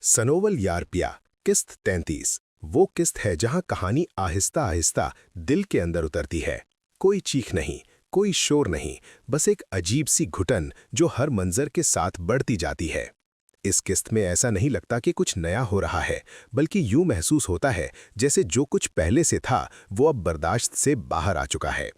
सनोवल यार पिया किस्त 33 वो किस्त है जहां कहानी आहिस्ता आहिस्ता दिल के अंदर उतरती है। कोई चीख नहीं, कोई शोर नहीं, बस एक अजीब सी घुटन जो हर मंजर के साथ बढ़ती जाती है। इस किस्त में ऐसा नहीं लगता कि कुछ नया हो रहा है, बल्कि यूं महसूस होता है जैसे जो कुछ पहले से था वो अब बर्दाश्त से बाहर आ चुका है।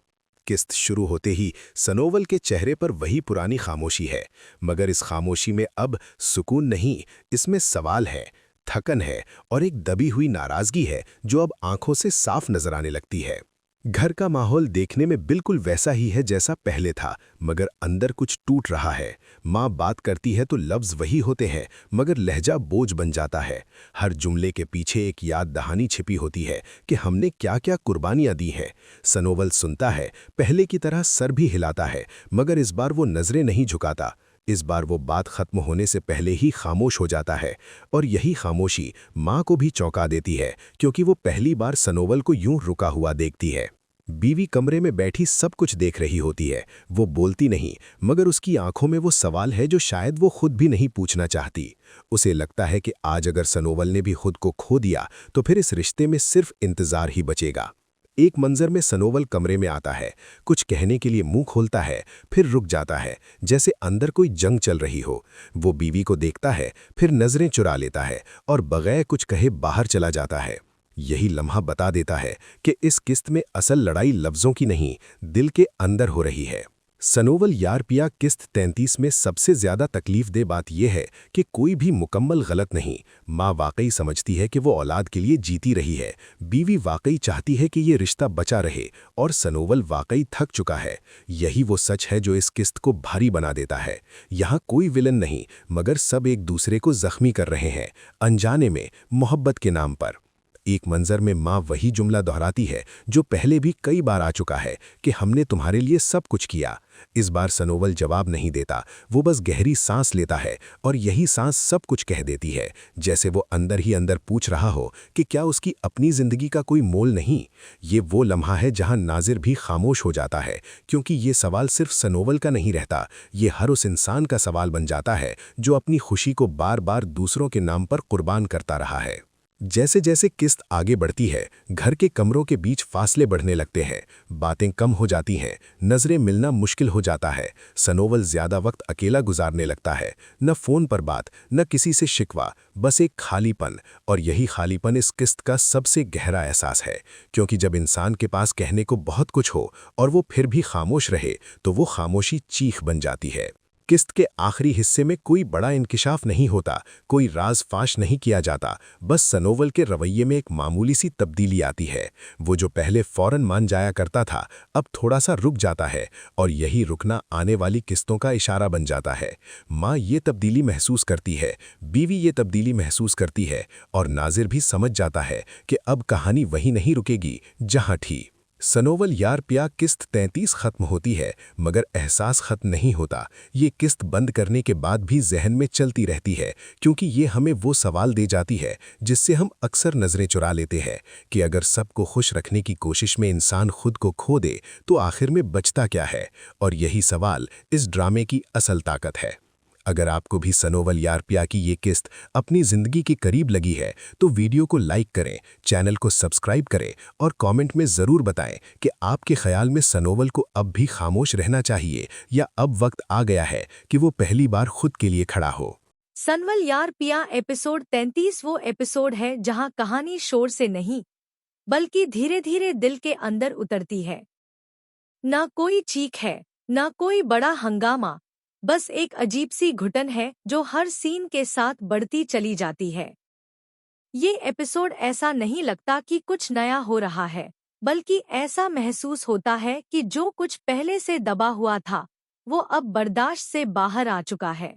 किस्त शुरू होते ही सनोवल के चेहरे पर वही पुरानी खामोशी है, मगर इस खामोशी में अब सुकून नहीं, इसमें सवाल है, थकन है और एक दबी हुई नाराजगी है जो अब आंखों से साफ नजर आने लगती है। घर का माहौल देखने में बिल्कुल वैसा ही है जैसा पहले था, मगर अंदर कुछ टूट रहा है। माँ बात करती है तो लफ्ज़ वही होते हैं, मगर लहजा बोझ बन जाता है। हर जुमले के पीछे एक याद दहानी छिपी होती है कि हमने क्या क्या कुर्बानियाँ दी हैं। सनोवल सुनता है, पहले की तरह सर भी हिलाता है, मगर इस बार वो नज़रें नहीं झुकाता। इस बार वो बात खत्म होने से पहले ही खामोश हो जाता है, और यही खामोशी माँ को भी चौंका देती है, क्योंकि वो पहली बार सनोवल को यूं रुका हुआ देखती है। बीवी कमरे में बैठी सब कुछ देख रही होती है। वो बोलती नहीं, मगर उसकी आंखों में वो सवाल है जो शायद वो खुद भी नहीं पूछना चाहती। उसे लगता है कि आज अगर सनोवल ने भी खुद को खो दिया तो फिर इस रिश्ते में सिर्फ इंतजार ही बचेगा। एक मंजर में सनोवल कमरे में आता है, कुछ कहने के लिए मुंह खोलता है, फिर रुक जाता है, जैसे अंदर कोई जंग चल रही हो। वो बीवी को देखता है, फिर नजरें चुरा लेता है और बगैर कुछ कहे बाहर चला जाता है। यही लम्हा बता देता है कि इस किस्त में असल लड़ाई लफ्जों की नहीं, दिल के अंदर हो रही है। सनोवल यार पिया किस्त 33 में सबसे ज्यादा तकलीफदेह बात यह है कि कोई भी मुकम्मल गलत नहीं। माँ वाकई समझती है कि वो औलाद के लिए जीती रही है, बीवी वाकई चाहती है कि ये रिश्ता बचा रहे, और सनोवल वाकई थक चुका है। यही वो सच है जो इस किस्त को भारी बना देता है। यहाँ कोई विलन नहीं, मगर सब एक दूसरे को जख्मी कर रहे हैं, अनजाने में, मोहब्बत के नाम पर। एक मंजर में माँ वही जुमला दोहराती है जो पहले भी कई बार आ चुका है कि हमने तुम्हारे लिए सब कुछ किया। इस बार सनोवल जवाब नहीं देता, वो बस गहरी सांस लेता है, और यही सांस सब कुछ कह देती है, जैसे वो अंदर ही अंदर पूछ रहा हो कि क्या उसकी अपनी जिंदगी का कोई मोल नहीं। ये वो लम्हा है जहां नाजिर भी खामोश हो जाता है, क्योंकि ये सवाल सिर्फ सनोवल का नहीं रहता, ये हर उस इंसान का सवाल बन जाता है जो अपनी खुशी को बार बार दूसरों के नाम पर कुर्बान करता रहा है। जैसे जैसे किस्त आगे बढ़ती है, घर के कमरों के बीच फासले बढ़ने लगते हैं, बातें कम हो जाती हैं, नजरें मिलना मुश्किल हो जाता है। सनोवल ज्यादा वक्त अकेला गुजारने लगता है, न फोन पर बात, न किसी से शिकवा, बस एक खालीपन। और यही खालीपन इस किस्त का सबसे गहरा एहसास है, क्योंकि जब इंसान के पास कहने को बहुत कुछ हो और वो फिर भी खामोश रहे, तो वो खामोशी चीख बन जाती है। किस्त के आखिरी हिस्से में कोई बड़ा इंकिशाफ नहीं होता, कोई राज फाश नहीं किया जाता, बस सनोवल के रवैये में एक मामूली सी तब्दीली आती है। वो जो पहले फौरन मान जाया करता था, अब थोड़ा सा रुक जाता है, और यही रुकना आने वाली किस्तों का इशारा बन जाता है। माँ ये तब्दीली महसूस करती है, बीवी ये तब्दीली महसूस करती है, और नाजिर भी समझ जाता है कि अब कहानी वही नहीं रुकेगी जहाँ थी। सनोवल यार पिया किस्त 33 खत्म होती है, मगर एहसास खत्म नहीं होता। ये किस्त बंद करने के बाद भी जहन में चलती रहती है, क्योंकि ये हमें वो सवाल दे जाती है जिससे हम अक्सर नजरें चुरा लेते हैं कि अगर सबको खुश रखने की कोशिश में इंसान खुद को खो दे तो आखिर में बचता क्या है। और यही सवाल इस ड्रामे की असल ताकत है। अगर आपको भी सनोवल यार पिया की ये किस्त अपनी जिंदगी के करीब लगी है तो वीडियो को लाइक करें, चैनल को सब्सक्राइब करें, और कमेंट में ज़रूर बताएं कि आपके ख्याल में सनोवल को अब भी खामोश रहना चाहिए, या अब वक्त आ गया है कि वो पहली बार खुद के लिए खड़ा हो। सनवल यार पिया एपिसोड 33 वो एपिसोड है जहां कहानी शोर से नहीं, बल्कि धीरे धीरे दिल के अंदर उतरती है। ना कोई चीख है, ना कोई बड़ा हंगामा, बस एक अजीब सी घुटन है जो हर सीन के साथ बढ़ती चली जाती है। ये एपिसोड ऐसा नहीं लगता कि कुछ नया हो रहा है, बल्कि ऐसा महसूस होता है कि जो कुछ पहले से दबा हुआ था वो अब बर्दाश्त से बाहर आ चुका है।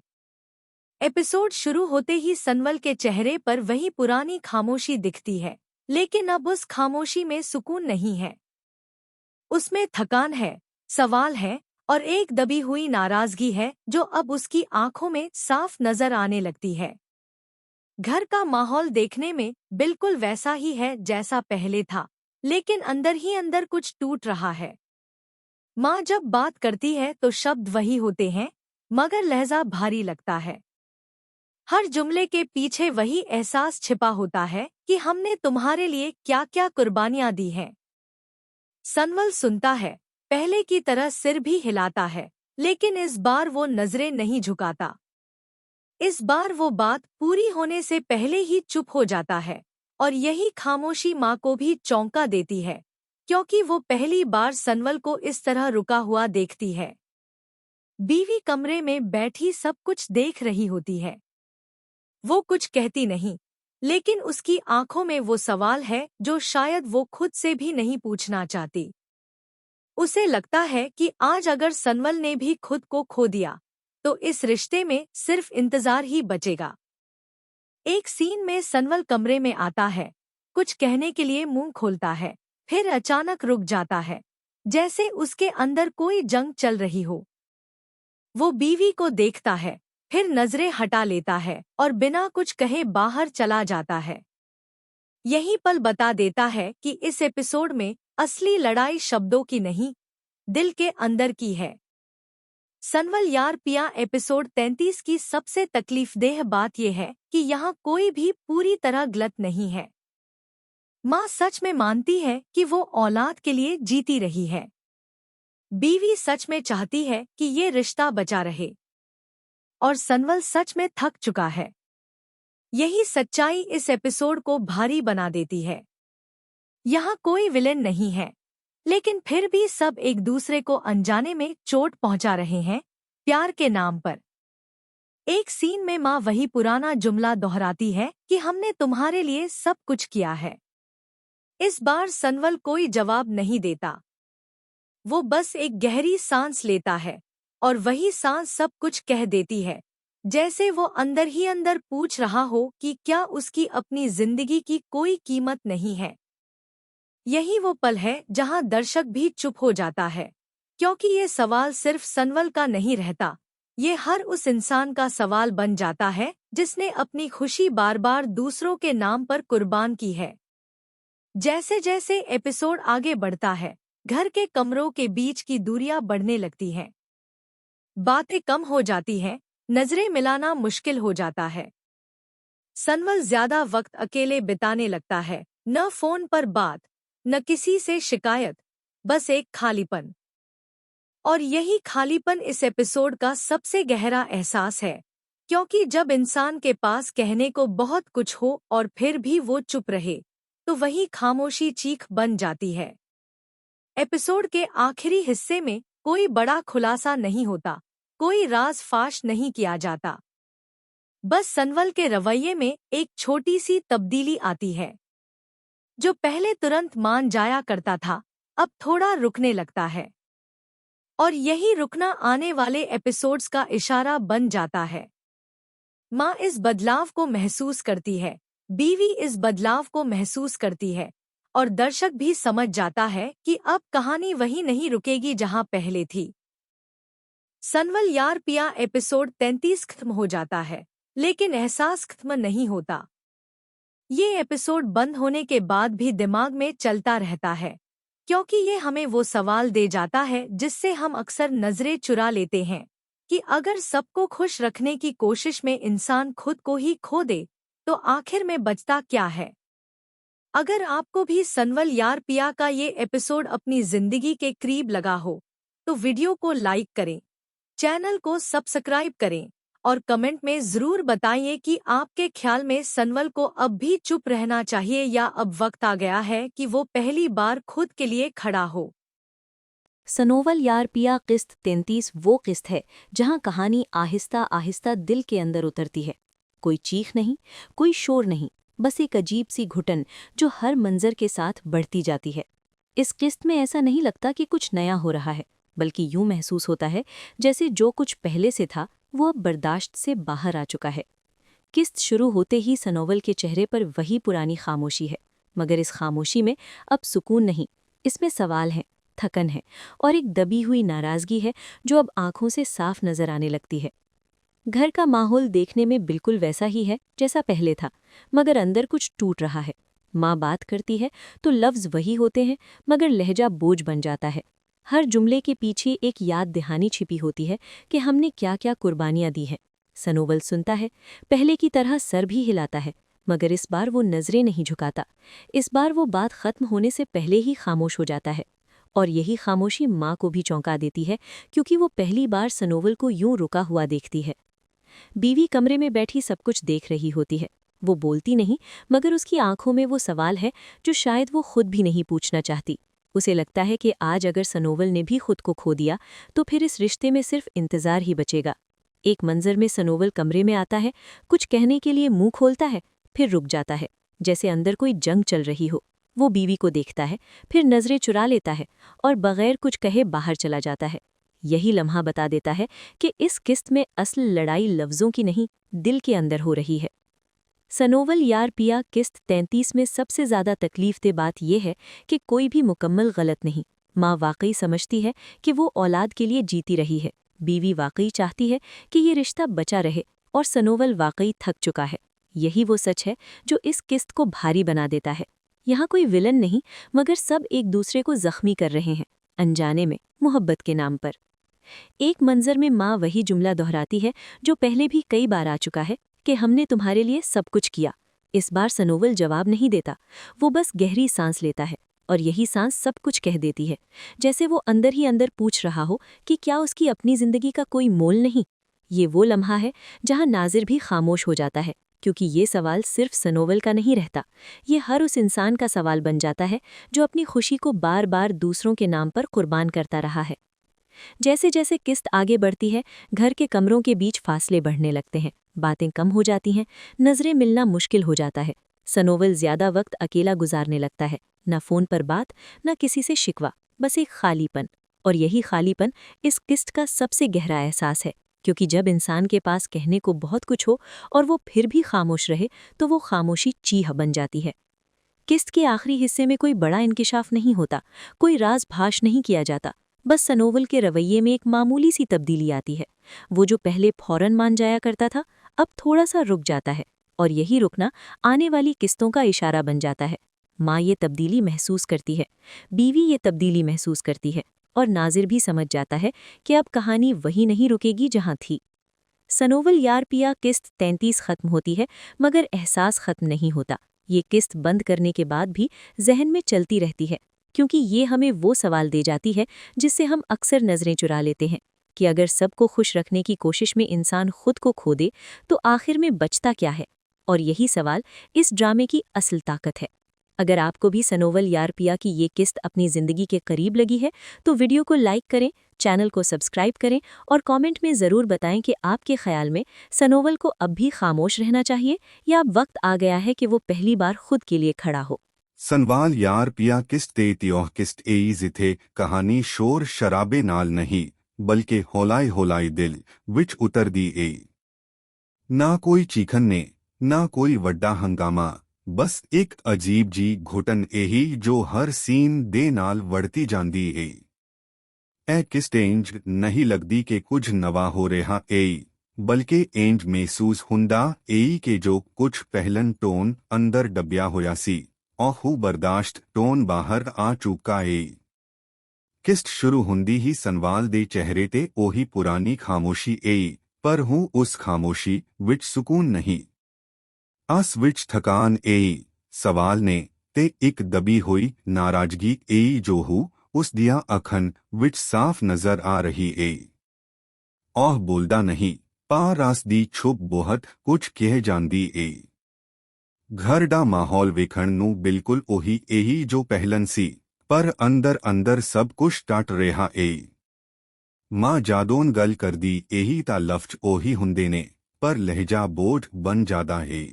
एपिसोड शुरू होते ही सनवल के चेहरे पर वही पुरानी खामोशी दिखती है, लेकिन अब उस खामोशी में सुकून नहीं है। उसमें थकान है, सवाल है, और एक दबी हुई नाराजगी है जो अब उसकी आंखों में साफ नजर आने लगती है। घर का माहौल देखने में बिल्कुल वैसा ही है जैसा पहले था, लेकिन अंदर ही अंदर कुछ टूट रहा है। माँ जब बात करती है तो शब्द वही होते हैं, मगर लहजा भारी लगता है। हर जुमले के पीछे वही एहसास छिपा होता है कि हमने तुम्हारे लिए क्या क्या कुर्बानियां दी हैं। सनवल सुनता है, पहले की तरह सिर भी हिलाता है, लेकिन इस बार वो नजरें नहीं झुकाता। इस बार वो बात पूरी होने से पहले ही चुप हो जाता है, और यही खामोशी माँ को भी चौंका देती है, क्योंकि वो पहली बार सनवल को इस तरह रुका हुआ देखती है। बीवी कमरे में बैठी सब कुछ देख रही होती है। वो कुछ कहती नहीं, लेकिन उसकी आंखों में वो सवाल है जो शायद वो खुद से भी नहीं पूछना चाहती। उसे लगता है कि आज अगर सनवल ने भी खुद को खो दिया, तो इस रिश्ते में सिर्फ इंतजार ही बचेगा। एक सीन में सनवल कमरे में आता है, कुछ कहने के लिए मुंह खोलता है, फिर अचानक रुक जाता है, जैसे उसके अंदर कोई जंग चल रही हो। वो बीवी को देखता है, फिर नजरें हटा लेता है और बिना कुछ कहे बाहर चला जाता है। यही पल बता देता है कि इस एपिसोड में असली लड़ाई शब्दों की नहीं, दिल के अंदर की है। सनवल यार पिया एपिसोड 33 की सबसे तकलीफदेह बात यह है कि यहाँ कोई भी पूरी तरह गलत नहीं है। माँ सच में मानती है कि वो औलाद के लिए जीती रही है। बीवी सच में चाहती है कि ये रिश्ता बचा रहे, और सनवल सच में थक चुका है। यही सच्चाई इस एपिसोड को भारी बना देती है। यहाँ कोई विलेन नहीं है, लेकिन फिर भी सब एक दूसरे को अनजाने में चोट पहुंचा रहे हैं, प्यार के नाम पर। एक सीन में माँ वही पुराना जुमला दोहराती है कि हमने तुम्हारे लिए सब कुछ किया है। इस बार सनवल कोई जवाब नहीं देता। वो बस एक गहरी सांस लेता है, और वही सांस सब कुछ कह देती है, जैसे वो अंदर ही अंदर पूछ रहा हो कि क्या उसकी अपनी जिंदगी की कोई कीमत नहीं है। यही वो पल है जहां दर्शक भी चुप हो जाता है, क्योंकि ये सवाल सिर्फ सनवल का नहीं रहता, ये हर उस इंसान का सवाल बन जाता है जिसने अपनी खुशी बार बार दूसरों के नाम पर कुर्बान की है। जैसे जैसे एपिसोड आगे बढ़ता है, घर के कमरों के बीच की दूरियां बढ़ने लगती हैं। बातें कम हो जाती हैं, नजरें मिलाना मुश्किल हो जाता है। सनवल ज्यादा वक्त अकेले बिताने लगता है, न फोन पर बात, न किसी से शिकायत, बस एक खालीपन। और यही खालीपन इस एपिसोड का सबसे गहरा एहसास है, क्योंकि जब इंसान के पास कहने को बहुत कुछ हो और फिर भी वो चुप रहे, तो वही खामोशी चीख बन जाती है। एपिसोड के आखिरी हिस्से में कोई बड़ा खुलासा नहीं होता, कोई राज फाश नहीं किया जाता। बस सनवल के रवैये में एक छोटी सी तब्दीली आती है। जो पहले तुरंत मान जाया करता था, अब थोड़ा रुकने लगता है। और यही रुकना आने वाले एपिसोड्स का इशारा बन जाता है। माँ इस बदलाव को महसूस करती है, बीवी इस बदलाव को महसूस करती है, और दर्शक भी समझ जाता है कि अब कहानी वही नहीं रुकेगी जहां पहले थी। सनवल यार पिया एपिसोड 33 खत्म हो जाता है, लेकिन एहसास खत्म नहीं होता। ये एपिसोड बंद होने के बाद भी दिमाग में चलता रहता है, क्योंकि ये हमें वो सवाल दे जाता है जिससे हम अक्सर नजरें चुरा लेते हैं, कि अगर सबको खुश रखने की कोशिश में इंसान खुद को ही खो दे, तो आखिर में बचता क्या है। अगर आपको भी सनवल यार पिया का ये एपिसोड अपनी जिंदगी के करीब लगा हो, तो वीडियो को लाइक करें, चैनल को सब्सक्राइब करें, और कमेंट में ज़रूर बताइए कि आपके ख्याल में सनवल को अब भी चुप रहना चाहिए या अब वक्त आ गया है कि वो पहली बार खुद के लिए खड़ा हो। सनोवल यार पिया किस्त 33 वो किस्त है जहां कहानी आहिस्ता आहिस्ता दिल के अंदर उतरती है। कोई चीख नहीं, कोई शोर नहीं, बस एक अजीब सी घुटन जो हर मंजर के साथ बढ़ती जाती है। इस किस्त में ऐसा नहीं लगता कि कुछ नया हो रहा है, बल्कि यूं महसूस होता है जैसे जो कुछ पहले से था वो अब बर्दाश्त से बाहर आ चुका है। किस्त शुरू होते ही सनोवल के चेहरे पर वही पुरानी खामोशी है, मगर इस खामोशी में अब सुकून नहीं, इसमें सवाल हैं, थकन है और एक दबी हुई नाराजगी है जो अब आंखों से साफ नजर आने लगती है। घर का माहौल देखने में बिल्कुल वैसा ही है जैसा पहले था, मगर अंदर कुछ टूट रहा है। माँ बात करती है तो लफ्ज़ वही होते हैं, मगर लहजा बोझ बन जाता है। हर जुमले के पीछे एक याद दहानी छिपी होती है कि हमने क्या क्या कुर्बानियाँ दी हैं। सनोवल सुनता है, पहले की तरह सर भी हिलाता है, मगर इस बार वो नजरें नहीं झुकाता। इस बार वो बात खत्म होने से पहले ही खामोश हो जाता है। और यही खामोशी माँ को भी चौंका देती है, क्योंकि वो पहली बार सनोवल को यूं रुका हुआ देखती है। बीवी कमरे में बैठी सब कुछ देख रही होती है। वो बोलती नहीं, मगर उसकी आंखों में वो सवाल है जो शायद वो खुद भी नहीं पूछना चाहती। उसे लगता है कि आज अगर सनोवल ने भी खुद को खो दिया तो फिर इस रिश्ते में सिर्फ इंतजार ही बचेगा। एक मंजर में सनोवल कमरे में आता है, कुछ कहने के लिए मुंह खोलता है, फिर रुक जाता है, जैसे अंदर कोई जंग चल रही हो। वो बीवी को देखता है, फिर नजरें चुरा लेता है और बगैर कुछ कहे बाहर चला जाता है। यही लम्हा बता देता है कि इस किस्त में असल लड़ाई लफ्जों की नहीं, दिल के अंदर हो रही है। सनोवल यार पिया किस्त 33 में सबसे ज्यादा तकलीफदेह बात यह है कि कोई भी मुकम्मल गलत नहीं। माँ वाकई समझती है कि वो औलाद के लिए जीती रही है, बीवी वाकई चाहती है कि ये रिश्ता बचा रहे, और सनोवल वाकई थक चुका है। यही वो सच है जो इस किस्त को भारी बना देता है। यहाँ कोई विलन नहीं, मगर सब एक दूसरे को जख्मी कर रहे हैं, अनजाने में, मोहब्बत के नाम पर। एक मंजर में माँ वही जुमला दोहराती है जो पहले भी कई बार आ चुका है कि हमने तुम्हारे लिए सब कुछ किया। इस बार सनोवल जवाब नहीं देता, वो बस गहरी सांस लेता है, और यही सांस सब कुछ कह देती है, जैसे वो अंदर ही अंदर पूछ रहा हो कि क्या उसकी अपनी जिंदगी का कोई मोल नहीं। ये वो लम्हा है जहाँ नाजिर भी खामोश हो जाता है, क्योंकि ये सवाल सिर्फ सनोवल का नहीं रहता, ये हर उस इंसान का सवाल बन जाता है जो अपनी खुशी को बार बार दूसरों के नाम पर कुर्बान करता रहा है। जैसे जैसे किस्त आगे बढ़ती है, घर के कमरों के बीच फासले बढ़ने लगते हैं, बातें कम हो जाती हैं, नजरें मिलना मुश्किल हो जाता है। सनोवल ज्यादा वक्त अकेला गुजारने लगता है, न फोन पर बात, न किसी से शिकवा, बस एक खालीपन। और यही खालीपन इस किस्त का सबसे गहरा एहसास है, क्योंकि जब इंसान के पास कहने को बहुत कुछ हो और वो फिर भी खामोश रहे, तो वो खामोशी चीह बन जाती है। किस्त के आखिरी हिस्से में कोई बड़ा इंकिशाफ नहीं होता, कोई राज भाष नहीं किया जाता, बस सनोवल के रवैये में एक मामूली सी तब्दीली आती है। वो जो पहले फौरन मान जाया करता था, अब थोड़ा सा रुक जाता है, और यही रुकना आने वाली किस्तों का इशारा बन जाता है। माँ ये तब्दीली महसूस करती है, बीवी ये तब्दीली महसूस करती है, और नाजिर भी समझ जाता है कि अब कहानी वही नहीं रुकेगी जहाँ थी। सनोवल यार पिया किस्त 33 खत्म होती है, मगर एहसास खत्म नहीं होता। ये किस्त बंद करने के बाद भी जहन में चलती रहती है, क्योंकि ये हमें वो सवाल दे जाती है जिससे हम अक्सर नजरें चुरा लेते हैं कि अगर सबको खुश रखने की कोशिश में इंसान खुद को खो दे तो आखिर में बचता क्या है। और यही सवाल इस ड्रामे की असल ताकत है। अगर आपको भी सनोवल यार पिया की ये किस्त अपनी जिंदगी के करीब लगी है तो वीडियो को लाइक करें, चैनल को सब्सक्राइब करें, और कमेंट में ज़रूर बताएं कि आपके ख्याल में सनोवल को अब भी खामोश रहना चाहिए या अब वक्त आ गया है कि वो पहली बार खुद के लिए खड़ा हो। सनवाल यार पिया किस्त 33 किस्त एई जिथे कहानी शोर शराबे नाल नहीं बल्कि होलाई होलाई दिल विच उतर दी एई। ना कोई चीखन ने, ना कोई वड्डा हंगामा, बस एक अजीब जी घुटन एही जो हर सीन दे नाल वड़ती जांदी एई। ए किस्त इंज नहीं लगदी कि कुछ नवा हो रहा एई, बल्कि इंज महसूस हुंदा एई के जो कुछ पहलन टोन अंदर डब्या होया सी औहू बर्दाश्त टोन बाहर आ चुका ਏ। किस्त शुरू ਹੁੰਦੀ ही सनवाल दे चेहरे ते ओही पुरानी खामोशी ਏ, पर हूँ उस खामोशी विच सुकून नहीं, आस विच थकान ਏ। सवाल ने ते एक दबी हुई नाराजगी ਏ जो हूँ उस दिया अखन विच साफ नजर आ रही ਏ। औह बोलदा नहीं, पा रास दी छुप बहुत कुछ कह जांदी ਏ। घर दा माहौल वेखण नू बिल्कुल ओही एही जो पहलन सी, पर अंदर अंदर सब कुछ टट रहा ਏ। माँ जादोन गल कर दी एही ता लफ्ज ओही हुंदे ने, पर लहजा बोझ बन जादा ਏ।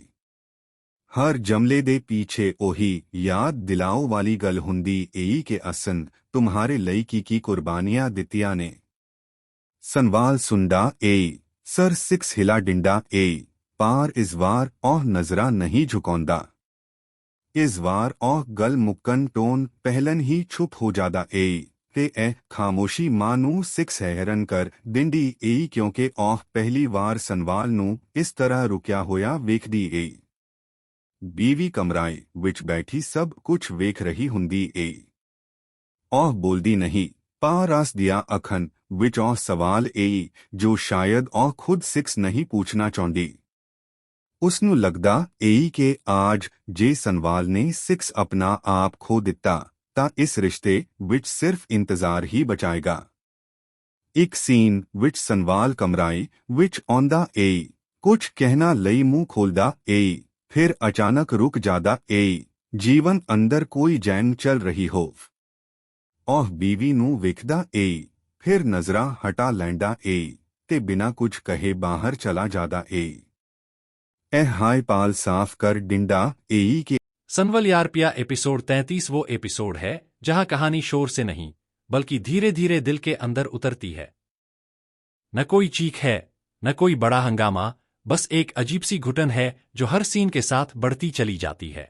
हर जमले दे पीछे ओही याद दिलाओ वाली गल हुंदी एई के असन तुम्हारे लई की कुर्बानियां दितिया ने। सनवाल सुंडा ਏ, सर सिक्स हिला डिंडा ਏ, पार इस वार औह नजरा नहीं झुकौंदा। इस वार औह गल मुक्कन टोन पहलन ही छुप हो जादा ਏ ते ए खामोशी मां नू सिक्स हैरन कर दिंडी ਏ, क्योंकि औह पहली वार सनवाल नू इस तरह रुकिया होया वेखदी ਏ। बीवी कमराए विच बैठी सब कुछ वेख रही हुंदी ਏ। औह बोलदी नहीं, ਪਾਰਸ ਦਿਆ ਅਖਨ ਵਿੱਚ ਉਹ ਸਵਾਲ ਏ ਜੋ ਸ਼ਾਇਦ ਉਹ ਖੁਦ ਸਿਕਸ ਨਹੀਂ ਪੁੱਛਣਾ ਚਾਹੁੰਦੀ। ਉਸ ਨੂੰ ਲੱਗਦਾ ਏ ਕਿ ਆਜ ਜੇ ਸਨਵਾਲ ਨੇ ਸਿਕਸ ਆਪਣਾ ਆਪ ਖੋ ਦਿੱਤਾ ਤਾਂ ਇਸ ਰਿਸ਼ਤੇ ਵਿੱਚ ਸਿਰਫ ਇੰਤਜ਼ਾਰ ਹੀ ਬਚਾਏਗਾ। ਇੱਕ ਸੀਨ ਵਿੱਚ ਸਨਵਾਲ ਕਮਰਾਏ ਵਿੱਚ ਆਉਂਦਾ ਏ, ਕੁਝ ਕਹਿਣਾ ਲਈ ਮੂੰਹ ਖੋਲਦਾ ਏ, ਫਿਰ ਅਚਾਨਕ ਰੁਕ ਜਾਂਦਾ ਏ, ਜੀਵਨ ਅੰਦਰ ਕੋਈ ਜੰਗ ਚੱਲ ਰਹੀ ਹੋ। ਉਹ ਬੀਵੀ ਨੂੰ ਵੇਖਦਾ ਏ, ਫਿਰ ਨਜ਼ਰਾਂ ਹਟਾ ਲੈਂਦਾ ਏ ਤੇ ਬਿਨਾਂ ਕੁਝ ਕਹੇ ਬਾਹਰ ਚਲਾ ਜਾਂਦਾ ਏ। ਇਹ ਹਾਈ ਪਾਲ ਸਾਫ਼ ਕਰ ਦਿੰਦਾ ਏ ਕਿ सनवल यार पिया एपिसोड 33 वो एपिसोड है जहां कहानी शोर से नहीं बल्कि धीरे धीरे दिल के अंदर उतरती है। न कोई चीख है, न कोई बड़ा हंगामा, बस एक अजीब सी घुटन है जो हर सीन के साथ बढ़ती चली जाती है।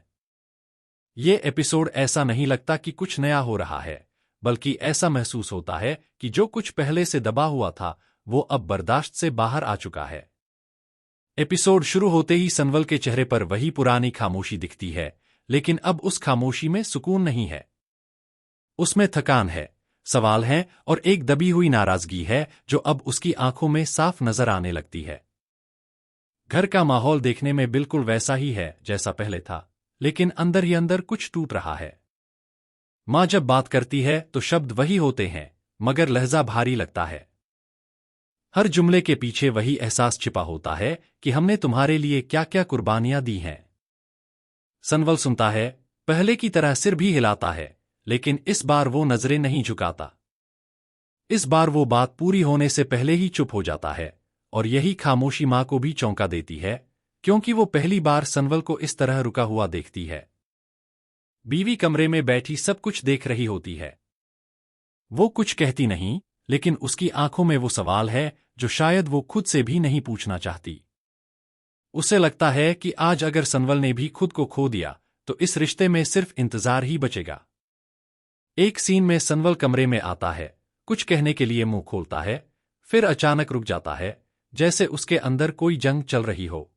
ये एपिसोड ऐसा नहीं लगता कि कुछ नया हो रहा है, बल्कि ऐसा महसूस होता है कि जो कुछ पहले से दबा हुआ था वो अब बर्दाश्त से बाहर आ चुका है। एपिसोड शुरू होते ही सनवल के चेहरे पर वही पुरानी खामोशी दिखती है, लेकिन अब उस खामोशी में सुकून नहीं है। उसमें थकान है, सवाल हैं और एक दबी हुई नाराजगी है जो अब उसकी आंखों में साफ नजर आने लगती है। घर का माहौल देखने में बिल्कुल वैसा ही है जैसा पहले था, लेकिन अंदर ही अंदर कुछ टूट रहा है। माँ जब बात करती है तो शब्द वही होते हैं, मगर लहजा भारी लगता है। हर जुमले के पीछे वही एहसास छिपा होता है कि हमने तुम्हारे लिए क्या क्या कुर्बानियां दी हैं। सनवल सुनता है, पहले की तरह सिर भी हिलाता है, लेकिन इस बार वो नजरें नहीं झुकाता। इस बार वो बात पूरी होने से पहले ही चुप हो जाता है, और यही खामोशी माँ को भी चौंका देती है, क्योंकि वो पहली बार सनवल को इस तरह रुका हुआ देखती है। बीवी कमरे में बैठी सब कुछ देख रही होती है। वो कुछ कहती नहीं, लेकिन उसकी आंखों में वो सवाल है जो शायद वो खुद से भी नहीं पूछना चाहती। उसे लगता है कि आज अगर सनवल ने भी खुद को खो दिया तो इस रिश्ते में सिर्फ इंतजार ही बचेगा। एक सीन में सनवल कमरे में आता है, कुछ कहने के लिए मुंह खोलता है, फिर अचानक रुक जाता है, जैसे उसके अंदर कोई जंग चल रही हो।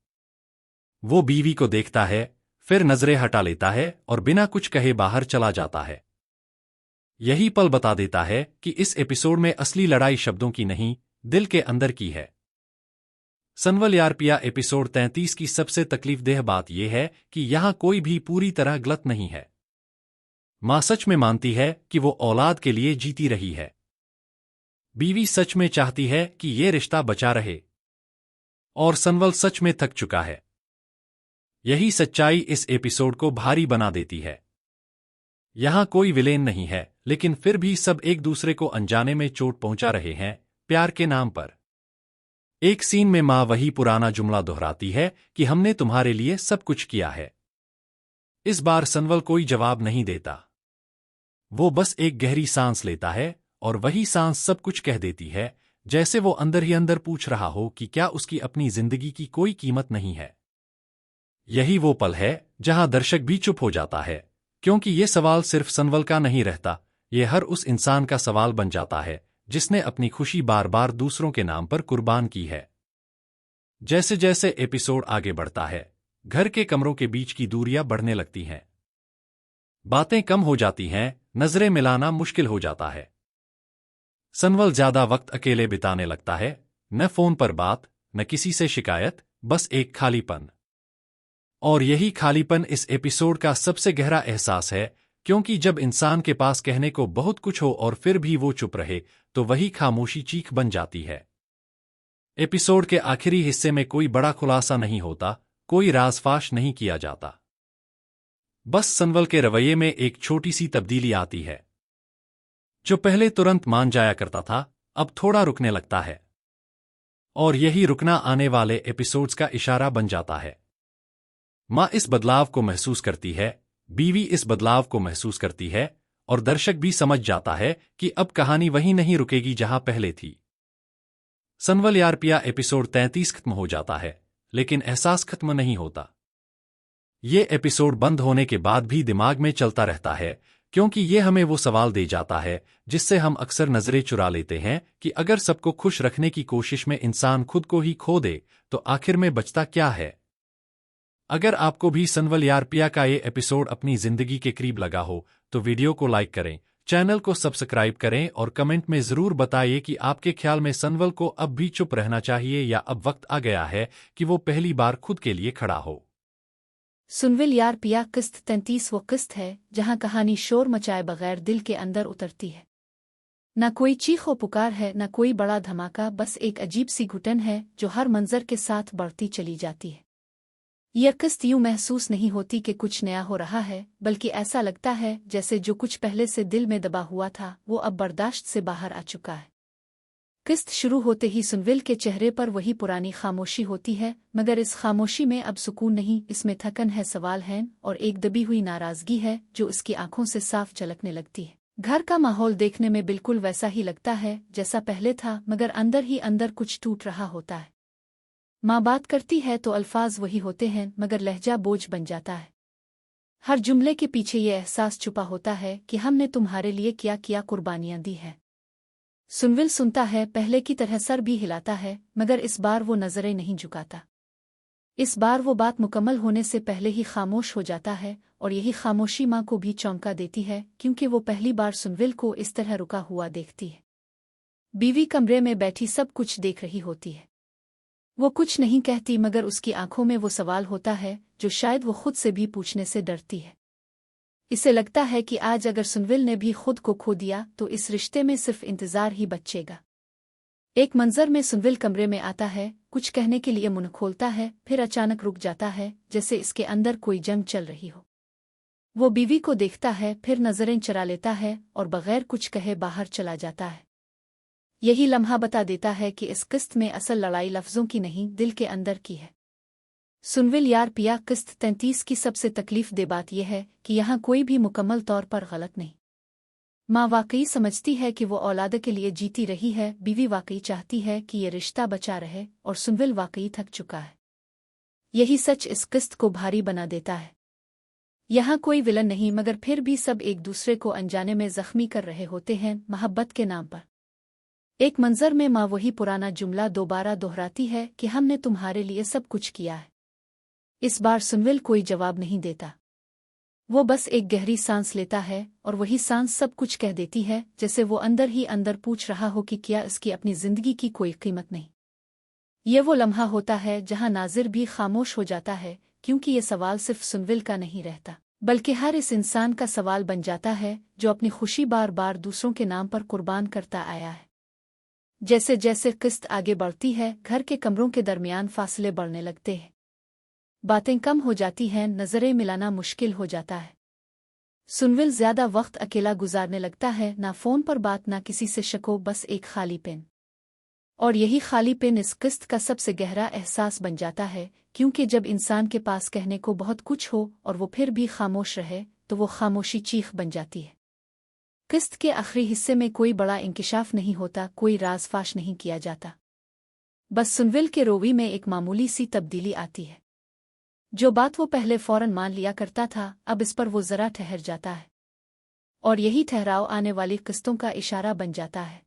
वो बीवी को देखता है, फिर नजरें हटा लेता है और बिना कुछ कहे बाहर चला जाता है। यही पल बता देता है कि इस एपिसोड में असली लड़ाई शब्दों की नहीं, दिल के अंदर की है। सनवल यार पिया एपिसोड 33 की सबसे तकलीफदेह बात यह है कि यहां कोई भी पूरी तरह गलत नहीं है। मां सच में मानती है कि वो औलाद के लिए जीती रही है। बीवी सच में चाहती है कि ये रिश्ता बचा रहे, और सनवल सच में थक चुका है। यही सच्चाई इस एपिसोड को भारी बना देती है। यहां कोई विलेन नहीं है, लेकिन फिर भी सब एक दूसरे को अनजाने में चोट पहुंचा रहे हैं, प्यार के नाम पर। एक सीन में मां वही पुराना जुमला दोहराती है कि हमने तुम्हारे लिए सब कुछ किया है। इस बार सनवल कोई जवाब नहीं देता। वो बस एक गहरी सांस लेता है, और वही सांस सब कुछ कह देती है, जैसे वो अंदर ही अंदर पूछ रहा हो कि क्या उसकी अपनी जिंदगी की कोई कीमत नहीं है। यही वो पल है जहां दर्शक भी चुप हो जाता है, क्योंकि ये सवाल सिर्फ सनवल का नहीं रहता, ये हर उस इंसान का सवाल बन जाता है जिसने अपनी खुशी बार बार दूसरों के नाम पर कुर्बान की है। जैसे जैसे एपिसोड आगे बढ़ता है, घर के कमरों के बीच की दूरियां बढ़ने लगती हैं। बातें कम हो जाती हैं, नजरें मिलाना मुश्किल हो जाता है। सनवल ज्यादा वक्त अकेले बिताने लगता है, न फोन पर बात, न किसी से शिकायत, बस एक खालीपन। और यही खालीपन इस एपिसोड का सबसे गहरा एहसास है, क्योंकि जब इंसान के पास कहने को बहुत कुछ हो और फिर भी वो चुप रहे, तो वही खामोशी चीख बन जाती है। एपिसोड के आखिरी हिस्से में कोई बड़ा खुलासा नहीं होता, कोई राज़-फाश नहीं किया जाता। बस सनवल के रवैये में एक छोटी सी तब्दीली आती है। जो पहले तुरंत मान जाया करता था, अब थोड़ा रुकने लगता है। और यही रुकना आने वाले एपिसोड्स का इशारा बन जाता है। मां इस बदलाव को महसूस करती है, बीवी इस बदलाव को महसूस करती है, और दर्शक भी समझ जाता है कि अब कहानी वहीं नहीं रुकेगी जहां पहले थी। सनवल यार पिया एपिसोड 33 खत्म हो जाता है, लेकिन एहसास खत्म नहीं होता। ये एपिसोड बंद होने के बाद भी दिमाग में चलता रहता है, क्योंकि ये हमें वो सवाल दे जाता है जिससे हम अक्सर नजरें चुरा लेते हैं कि अगर सबको खुश रखने की कोशिश में इंसान खुद को ही खो दे, तो आखिर में बचता क्या है। अगर आपको भी सनवल यार पिया का ये एपिसोड अपनी जिंदगी के करीब लगा हो, तो वीडियो को लाइक करें, चैनल को सब्सक्राइब करें और कमेंट में जरूर बताइए कि आपके ख्याल में सनवल को अब भी चुप रहना चाहिए या अब वक्त आ गया है कि वो पहली बार खुद के लिए खड़ा हो। सुनविल यार पिया किस्त 33 वो किस्त है जहां कहानी शोर मचाए बगैर दिल के अंदर उतरती है। न कोई चीखो पुकार है, न कोई बड़ा धमाका, बस एक अजीब सी घुटन है जो हर मंजर के साथ बढ़ती चली जाती है। यह किस्त यूं महसूस नहीं होती कि कुछ नया हो रहा है, बल्कि ऐसा लगता है जैसे जो कुछ पहले से दिल में दबा हुआ था वो अब बर्दाश्त से बाहर आ चुका है। किस्त शुरू होते ही सुनविल के चेहरे पर वही पुरानी खामोशी होती है, मगर इस खामोशी में अब सुकून नहीं, इसमें थकन है, सवाल है और एक दबी हुई नाराजगी है जो उसकी आंखों से साफ झलकने लगती है। घर का माहौल देखने में बिल्कुल वैसा ही लगता है जैसा पहले था, मगर अंदर ही अंदर कुछ टूट रहा होता है। माँ बात करती है तो अल्फाज वही होते हैं, मगर लहजा बोझ बन जाता है। हर जुमले के पीछे ये एहसास छुपा होता है कि हमने तुम्हारे लिए क्या क्या कुर्बानियां दी हैं। सुनविल सुनता है, पहले की तरह सर भी हिलाता है, मगर इस बार वो नजरें नहीं झुकाता। इस बार वो बात मुकम्मल होने से पहले ही खामोश हो जाता है, और यही खामोशी माँ को भी चौंका देती है, क्योंकि वो पहली बार सुनविल को इस तरह रुका हुआ देखती है। बीवी कमरे में बैठी सब कुछ देख रही होती है। वो कुछ नहीं कहती, मगर उसकी आंखों में वो सवाल होता है जो शायद वो खुद से भी पूछने से डरती है। इसे लगता है कि आज अगर सुनविल ने भी खुद को खो दिया तो इस रिश्ते में सिर्फ इंतजार ही बचेगा। एक मंजर में सुनविल कमरे में आता है, कुछ कहने के लिए मुंह खोलता है, फिर अचानक रुक जाता है जैसे इसके अंदर कोई जंग चल रही हो। वो बीवी को देखता है, फिर नजरें चुरा लेता है और बगैर कुछ कहे बाहर चला जाता है। यही लम्हा बता देता है कि इस किस्त में असल लड़ाई लफ्जों की नहीं, दिल के अंदर की है। सुनविल यार पिया किस्त 33 की सबसे तकलीफ दे बात यह है कि यहाँ कोई भी मुकम्मल तौर पर गलत नहीं। माँ वाकई समझती है कि वो औलाद के लिए जीती रही है, बीवी वाकई चाहती है कि ये रिश्ता बचा रहे, और सुनविल वाकई थक चुका है। यही सच इस किस्त को भारी बना देता है। यहाँ कोई विलन नहीं, मगर फिर भी सब एक दूसरे को अनजाने में जख्मी कर रहे होते हैं मोहब्बत के नाम पर। एक मंजर में माँ वही पुराना जुमला दोबारा दोहराती है कि हमने तुम्हारे लिए सब कुछ किया है। इस बार सुनविल कोई जवाब नहीं देता। वो बस एक गहरी सांस लेता है, और वही सांस सब कुछ कह देती है, जैसे वो अंदर ही अंदर पूछ रहा हो कि क्या इसकी अपनी जिंदगी की कोई कीमत नहीं। ये वो लम्हा होता है जहां नाजिर भी खामोश हो जाता है, क्योंकि ये सवाल सिर्फ सुनविल का नहीं रहता, बल्कि हर इस इंसान का सवाल बन जाता है जो अपनी खुशी बार बार दूसरों के नाम पर कुर्बान करता आया है। जैसे जैसे किस्त आगे बढ़ती है, घर के कमरों के दरमियान फासले बढ़ने लगते हैं। बातें कम हो जाती हैं, नजरें मिलाना मुश्किल हो जाता है। सुनविल ज्यादा वक्त अकेला गुजारने लगता है, ना फोन पर बात, ना किसी से शको, बस एक खाली पेन। और यही खाली पेन इस किस्त का सबसे गहरा एहसास बन जाता है, क्योंकि जब इंसान के पास कहने को बहुत कुछ हो और वो फिर भी खामोश रहे, तो वो खामोशी चीख बन जाती है। किस्त के आखिरी हिस्से में कोई बड़ा इंकिशाफ नहीं होता, कोई राज फाश नहीं किया जाता। बस सुनविल के रोवी में एक मामूली सी तब्दीली आती है। जो बात वो पहले फौरन मान लिया करता था, अब इस पर वो जरा ठहर जाता है, और यही ठहराव आने वाली किस्तों का इशारा बन जाता है।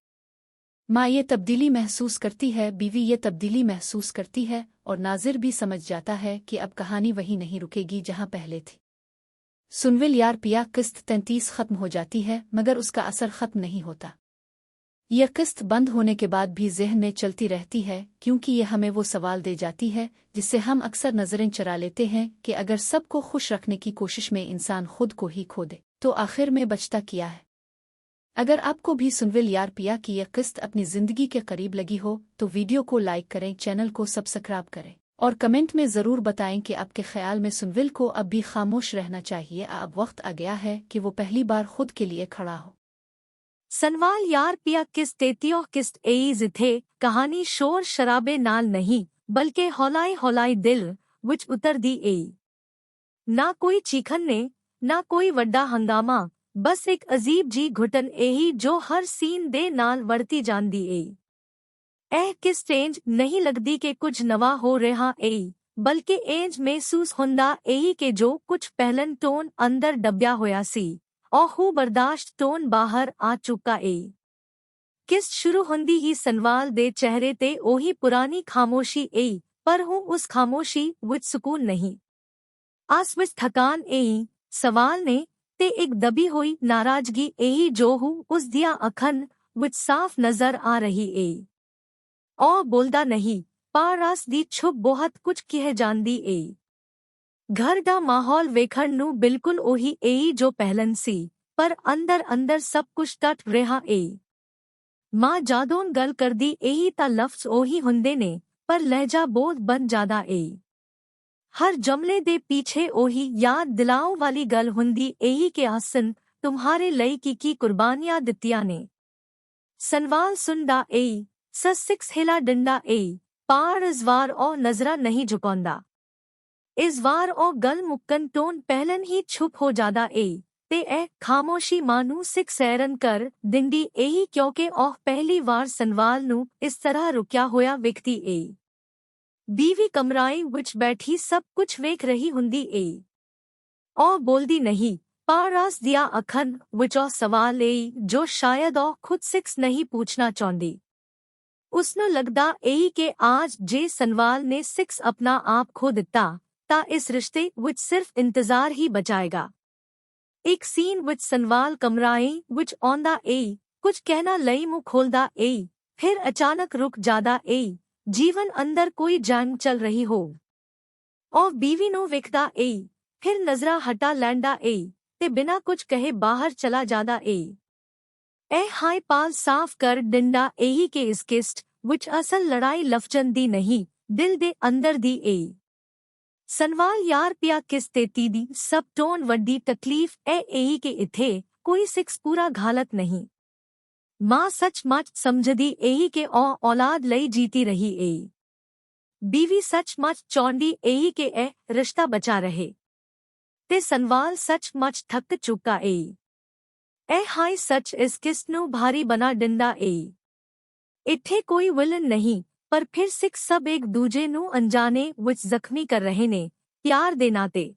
माँ ये तब्दीली महसूस करती है, बीवी ये तब्दीली महसूस करती है, और नाजिर भी समझ जाता है कि अब कहानी वहीं नहीं रुकेगी जहाँ पहले थी। सुनविल यार पिया किस्त 33 खत्म हो जाती है, मगर उसका असर खत्म नहीं होता। यह किस्त बंद होने के बाद भी ज़हन में चलती रहती है, क्योंकि यह हमें वो सवाल दे जाती है जिससे हम अक्सर नजरें चुरा लेते हैं कि अगर सबको खुश रखने की कोशिश में इंसान खुद को ही खो दे, तो आखिर में बचता क्या है। अगर आपको भी सुनविल यार पिया की यह किस्त अपनी ज़िंदगी के करीब लगी हो तो वीडियो को लाइक करें, चैनल को सब्सक्राइब करें, और कमेंट में ज़रूर बताएं कि आपके ख्याल में सुनविल को अब भी खामोश रहना चाहिए, अब वक्त आ गया है कि वो पहली बार खुद के लिए खड़ा हो। सनवाल यार पिया किस्त 33 किस्त एईज थे कहानी शोर शराबे नाल नहीं, बल्कि हौलाई हौलाई दिल विच उतर दी एई। ना कोई चीखन ने, ना कोई वड्डा हंगामा, बस एक अजीब जी घुटन एही जो हर सीन दे नाल वड़ती जांदी एई। किस इंज नहीं लगदी कि कुछ नवा हो रहा एई, बल्कि इंज महसूस हुंदा एही के जो कुछ पहलन टोन अंदर दबिया होया सी, और बर्दाश्त टोन बाहर आ चुका एई। किस्त शुरू हुंदी ही सनवाल दे चेहरे ते ओही पुरानी खामोशी एई, पर हूँ उस खामोशी विच सुकून नहीं, आस विच थकान एई। सवाल ने ਤੇ ਇੱਕ ਦਬੀ ਹੋਈ ਨਾਰਾਜ਼ਗੀ ਇਹੀ ਜੋ ਹੂੰ ਉਸ ਦੀਆਂ ਅੱਖਾਂ ਵਿੱਚ ਸਾਫ਼ ਨਜ਼ਰ ਆ ਰਹੀ ਏ। ਉਹ ਬੋਲਦਾ ਨਹੀਂ, ਪਰ ਰਸ ਦੀ ਛੁਪ ਬਹੁਤ ਕੁਝ ਕਹਿ ਜਾਂਦੀ ਏ। ਘਰ ਦਾ ਮਾਹੌਲ ਵੇਖਣ ਨੂੰ ਬਿਲਕੁਲ ਉਹੀ ਏ ਜੋ ਪਹਿਲਾਂ ਸੀ, ਪਰ ਅੰਦਰ ਸਭ ਕੁਝ ਟੱਟ ਰਿਹਾ ਏ। ਮਾਂ ਜਦੋਂ ਗੱਲ ਕਰਦੀ ਇਹੀ ਤਾਂ ਲਫ਼ਜ਼ ਉਹੀ ਹੁੰਦੇ ਨੇ, ਪਰ ਲਹਿਜਾ ਬਹੁਤ ਬਣ ਜਾਂਦਾ ਏ। ਹਰ ਜਮਲੇ ਦੇ ਪਿੱਛੇ ਉਹੀ ਯਾਦ ਦਿਲਾਉ ਵਾਲੀ ਗੱਲ ਹੁੰਦੀ ਇਹੀ ਕਿ ਹਸਨ ਤੁਮਹਾਰੇ ਲਈ ਕੀ ਕੁਰਬਾਨੀਆਂ ਦਿੱਤੀਆਂ ਨੇ। ਸਨਵਾਲ ਸੁਣਦਾ ਏ, ਸਸਿਕਸ ਹਿਲਾ ਡੰਡਾ ਏ, ਪਰ ਇਸ ਵਾਰ ਉਹ ਨਜ਼ਰਾਂ ਨਹੀਂ ਝੁਕਾਉਂਦਾ। ਇਸ ਵਾਰ ਉਹ ਗੱਲ ਮੁੱਕਣ ਤੋਂ ਪਹਿਲਾਂ ਹੀ ਚੁੱਪ ਹੋ ਜਾਂਦਾ ਏ, ਤੇ ਇਹ ਖਾਮੋਸ਼ੀ ਮਾਂ ਨੂੰ ਸੈਰਨ ਕਰ ਦਿੰਦੀ ਇਹੀ ਕਿਉਂਕਿ ਉਹ ਪਹਿਲੀ ਵਾਰ ਸਨਵਾਲ ਨੂੰ ਇਸ ਤਰ੍ਹਾਂ ਰੁਕਿਆ ਹੋਇਆ ਵੇਖਦੀ ਏ। ਬੀਵੀ ਕਮਰਾਏ ਵਿੱਚ ਬੈਠੀ ਸਭ ਕੁਝ ਵੇਖ ਰਹੀ ਹੁੰਦੀ ਏ। ਉਹ ਬੋਲਦੀ ਨਹੀਂ, ਪਰ ਉਸ ਦੀਆਂ ਅੱਖਾਂ ਵਿੱਚ ਉਹ ਸਵਾਲ ਏ ਜੋ ਸ਼ਾਇਦ ਉਹ ਖੁਦ ਸਿਕਸ ਨਹੀਂ ਪੁੱਛਣਾ ਚਾਹੁੰਦੀ। ਉਸਨੂੰ ਲੱਗਦਾ ਏ ਕਿ ਅੱਜ ਜੇ ਸਨਵਾਲ ਨੇ ਸਿਕਸ ਆਪਣਾ ਆਪ ਖੋ ਦਿੱਤਾ ਤਾਂ ਇਸ ਰਿਸ਼ਤੇ ਵਿੱਚ ਸਿਰਫ ਇੰਤਜ਼ਾਰ ਹੀ ਬਚਾਏਗਾ। ਇੱਕ ਸੀਨ ਵਿੱਚ ਸਨਵਾਲ ਕਮਰਾਏ ਵਿੱਚ ਆਉਂਦਾ ਏ, ਕੁਝ ਕਹਿਣਾ ਲਈ ਮੂੰਹ ਖੋਲਦਾ ਏ, ਫਿਰ ਅਚਾਨਕ ਰੁਕ ਜਾਂਦਾ ਏ, ਜੀਵਨ ਅੰਦਰ ਕੋਈ ਜੰਗ ਚੱਲ ਰਹੀ ਹੋ। ਉਹ ਬੀਵੀ ਨੂੰ ਵੇਖਦਾ ਏ, ਫਿਰ ਨਜ਼ਰਾਂ ਹਟਾ ਲੈਂਦਾ ਏ, ਤੇ ਬਿਨਾਂ ਕੁਝ ਕਹੇ ਬਾਹਰ ਚਲਾ ਜਾਂਦਾ ਏ। ਇਹ ਹਾਈ ਪਾਲ ਸਾਫ਼ ਕਰ ਦਿੰਦਾ ਏ ਕਿ ਇਸ ਕਿਸਟ ਵਿੱਚ ਅਸਲ ਲੜਾਈ ਲਫ਼ਜ਼ਾਂ ਦੀ ਨਹੀਂ, ਦਿਲ ਦੇ ਅੰਦਰ ਦੀ ਏ। ਸਨਵਾਲ ਯਾਰ ਪਿਆ ਕਿਸ ਤੇਤੀ ਦੀ ਸਭ ਤੋਂ ਵੱਡੀ ਤਕਲੀਫ ਇਹ ਏ ਕਿ ਇੱਥੇ ਕੋਈ ਸਿਕਸ ਪੂਰਾ ਗਾਲਤ ਨਹੀਂ। ਮਾਂ ਸੱਚਮੁੱਚ ਸਮਝਦੀ ਏ ਕਿ ਉਹ ਔਲਾਦ ਲਈ ਜੀਤੀ ਰਹੀ ਏ। ਬੀਵੀ ਸੱਚਮੁੱਚ ਚਾਹੁੰਦੀ ਏ ਕਿ ਇਹ ਰਿਸ਼ਤਾ ਬਚਾ ਰਹੇ, ਤੇ ਸਨਵਾਲ ਸੱਚਮੁੱਚ ਥੱਕ ਚੁੱਕਾ ਏ। ਇਹ ਹਾਈ ਸੱਚ ਇਸ ਕਿਸਟ ਨੂੰ ਭਾਰੀ ਬਣਾ ਦਿੰਦਾ ਏ। ਇੱਥੇ ਕੋਈ ਵਿਲਨ ਨਹੀਂ, ਪਰ ਫਿਰ ਸਿਕਸ ਸਭ ਇੱਕ ਦੂਜੇ ਨੂੰ ਅਣਜਾਣੇ ਵਿੱਚ ਜ਼ਖਮੀ ਕਰ ਰਹੇ ਨੇ, ਪਿਆਰ ਦੇ ਨਾਤੇ।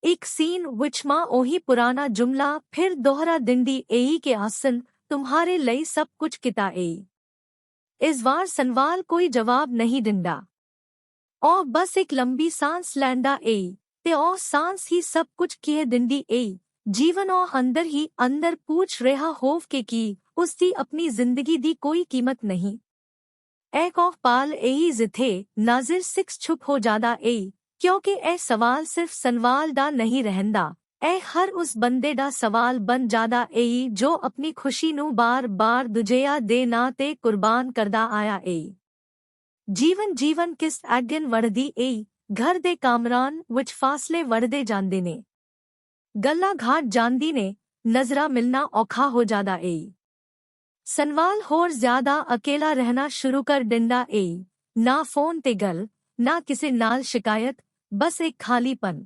ਇੱਕ ਸੀਨ ਵਿੱਚ ਮਾਂ ਉਹੀ ਪੁਰਾਣਾ ਜੁਮਲਾ ਫਿਰ ਦੁਹਰਾ ਦਿੰਦੀ ਏ ਕਿ ਹਸਨ ਤੁਮਹਾਰੇ ਲਈ ਸਭ ਕੁਝ ਕੀਤਾ ਏ। ਇਸ ਵਾਰ ਸਨਵਾਲ ਕੋਈ ਜਵਾਬ ਨਹੀਂ ਦਿੰਦਾ। ਉਹ ਬਸ ਇੱਕ ਲੰਬੀ ਸਾਂਸ ਲੈਂਦਾ ਏ, ਤੇ ਉਹ ਸਾਂਸ ਹੀ ਸਭ ਕੁਝ ਕਹਿ ਦਿੰਦੀ ਏ। ਜੀਵਨ ਉਹ ਅੰਦਰ ਹੀ ਅੰਦਰ ਪੁੱਛ ਰਿਹਾ ਹੋਵ ਕਿ ਕੀ ਉਸਦੀ ਆਪਣੀ ਜ਼ਿੰਦਗੀ ਦੀ ਕੋਈ ਕੀਮਤ ਨਹੀਂ। ਇੱਕ ਉਹ ਪਾਲ ਏ ਜਿੱਥੇ ਨਾਜ਼ਿਰ ਸਿਕਸ ਚੁੱਪ ਹੋ ਜਾਂਦਾ ਏ, ਕਿਉਂਕਿ ਇਹ ਸਵਾਲ ਸਿਰਫ ਸਨਵਾਲ ਦਾ ਨਹੀਂ ਰਹਿੰਦਾ, ਇਹ ਹਰ ਉਸ ਬੰਦੇ ਦਾ ਸਵਾਲ ਬਣ ਜਾਂਦਾ ਏ ਜੋ ਆਪਣੀ ਖੁਸ਼ੀ ਨੂੰ ਬਾਰ-ਬਾਰ ਦੂਜਿਆਂ ਦੇ ਨਾਂ ਤੇ ਕੁਰਬਾਨ ਕਰਦਾ ਆਇਆ ਏ। ਜੀਵਨ ਕਿਸ ਅੱਗੇ ਵੜਦੀ ਏ, ਘਰ ਦੇ ਕਾਮਰਾਨ ਵਿੱਚ ਫਾਸਲੇ ਵੜਦੇ ਜਾਂਦੇ ਨੇ, ਗੱਲਾਂ ਘਾਟ ਜਾਂਦੀ ਨੇ, ਨਜ਼ਰਾਂ ਮਿਲਣਾ ਔਖਾ ਹੋ ਜਾਂਦਾ ਏ। ਸਨਵਾਲ ਹੋਰ ਜ਼ਿਆਦਾ ਅਕੇਲਾ ਰਹਿਣਾ ਸ਼ੁਰੂ ਕਰ ਦਿੰਦਾ ਏ, ਨਾ ਫੋਨ ਤੇ ਗੱਲ, ਨਾ ਕਿਸੇ ਨਾਲ ਸ਼ਿਕਾਇਤ, ਬਸ ਇੱਕ ਖਾਲੀਪਨ।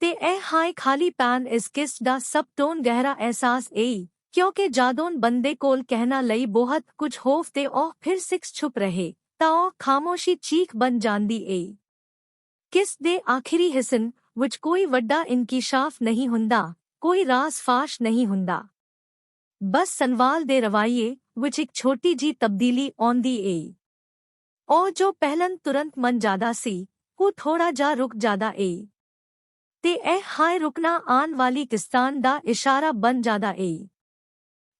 ਤੇ ਇਹ ਹਾਈ ਖਾਲੀਪਨ ਇਸ ਕਿਸਟ ਦਾ ਸਭ ਤੋਂ ਗਹਿਰਾ ਅਹਿਸਾਸ ਏ, ਕਿਉਂਕਿ ਜਦੋਂ ਬੰਦੇ ਕੋਲ ਕਹਿਣਾ ਲਈ ਬਹੁਤ ਕੁਝ ਹੋਵ ਤੇ ਉਹ ਫਿਰ ਸਿਕਸ ਚੁੱਪ ਰਹੇ, ਤਾਂ ਉਹ ਖਾਮੋਸ਼ੀ ਚੀਖ ਬਣ ਜਾਂਦੀ ਏ। ਕਿਸ ਦੇ ਆਖਰੀ ਹਿੱਸੇ ਵਿੱਚ ਕੋਈ ਵੱਡਾ ਇਨਕਿਸ਼ਾਫ ਨਹੀਂ ਹੁੰਦਾ, ਕੋਈ ਰਾਜ਼ ਫਾਸ਼ ਨਹੀਂ ਹੁੰਦਾ। ਬਸ ਸਨਵਾਲ ਦੇ ਰਵੱਈਏ ਵਿੱਚ ਇੱਕ ਛੋਟੀ ਜੀ ਤਬਦੀਲੀ ਆਉਂਦੀ ਏ। ਉਹ ਜੋ ਪਹਿਲਾਂ ਤੁਰੰਤ ਮੰਨ ਜਾਂਦਾ ਸੀ, ਉਹ ਥੋੜਾ ਜਿਹਾ ਰੁਕ ਜਾਂਦਾ ਏ। ਤੇ ਇਹ ਹਾਈ ਰੁਕਣਾ ਆਉਣ ਵਾਲੀ ਕਿਸਤਾਨ ਦਾ ਇਸ਼ਾਰਾ ਬਣ ਜਾਂਦਾ ਏ।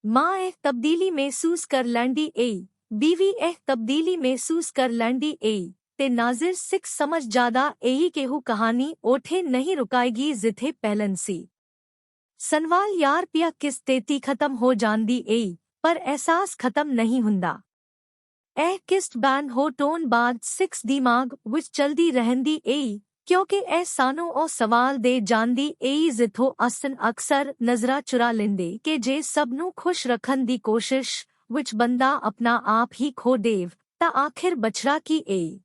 ਮਾਂ ਇਹ ਤਬਦੀਲੀ ਮਹਿਸੂਸ ਕਰ ਲੈਂਦੀ ਏ, ਬੀਵੀ ਇਹ ਤਬਦੀਲੀ ਮਹਿਸੂਸ ਕਰ ਲੈਂਦੀ ਏ, ਤੇ ਨਾਜ਼ਿਰ ਸਿਕਸ ਸਮਝ ਜਾਂਦਾ ਏ ਕਿ ਉਹ ਕਹਾਣੀ ਉੱਥੇ ਨਹੀਂ ਰੁਕਾਏਗੀ ਜਿੱਥੇ ਪਹਿਲਾਂ ਸੀ। ਸਨਵਾਲ ਯਾਰ ਪਿਆ ਕਿਸ ਤੇਤੀ ਖਤਮ ਹੋ ਜਾਂਦੀ ਏ, ਪਰ ਅਹਿਸਾਸ ਖਤਮ ਨਹੀਂ ਹੁੰਦਾ। ਇਹ ਕਿਸਟ ਬੈਨ ਹੋ ਟੋਨ ਬਾਅਦ ਸਿਕਸ ਦਿਮਾਗ ਵਿੱਚ ਚਲਦੀ ਰਹਿੰਦੀ ਏ, ਕਿਉਂਕਿ ਇਹ ਸਾਨੂੰ ਉਹ ਸਵਾਲ ਦੇ ਜਾਂਦੀ ਏ ਜਿੱਥੋਂ ਅਸਨ ਅਕਸਰ ਨਜ਼ਰਾਂ ਚੁਰਾ ਲੈਂਦੇ ਕਿ ਜੇ ਸਭ ਨੂੰ ਖੁਸ਼ ਰੱਖਣ ਦੀ ਕੋਸ਼ਿਸ਼ ਵਿੱਚ ਬੰਦਾ ਆਪਣਾ ਆਪ ਹੀ ਖੋ ਦੇਵ, ਤਾਂ ਆਖਿਰ ਬਚਰਾ ਕੀ ਏ।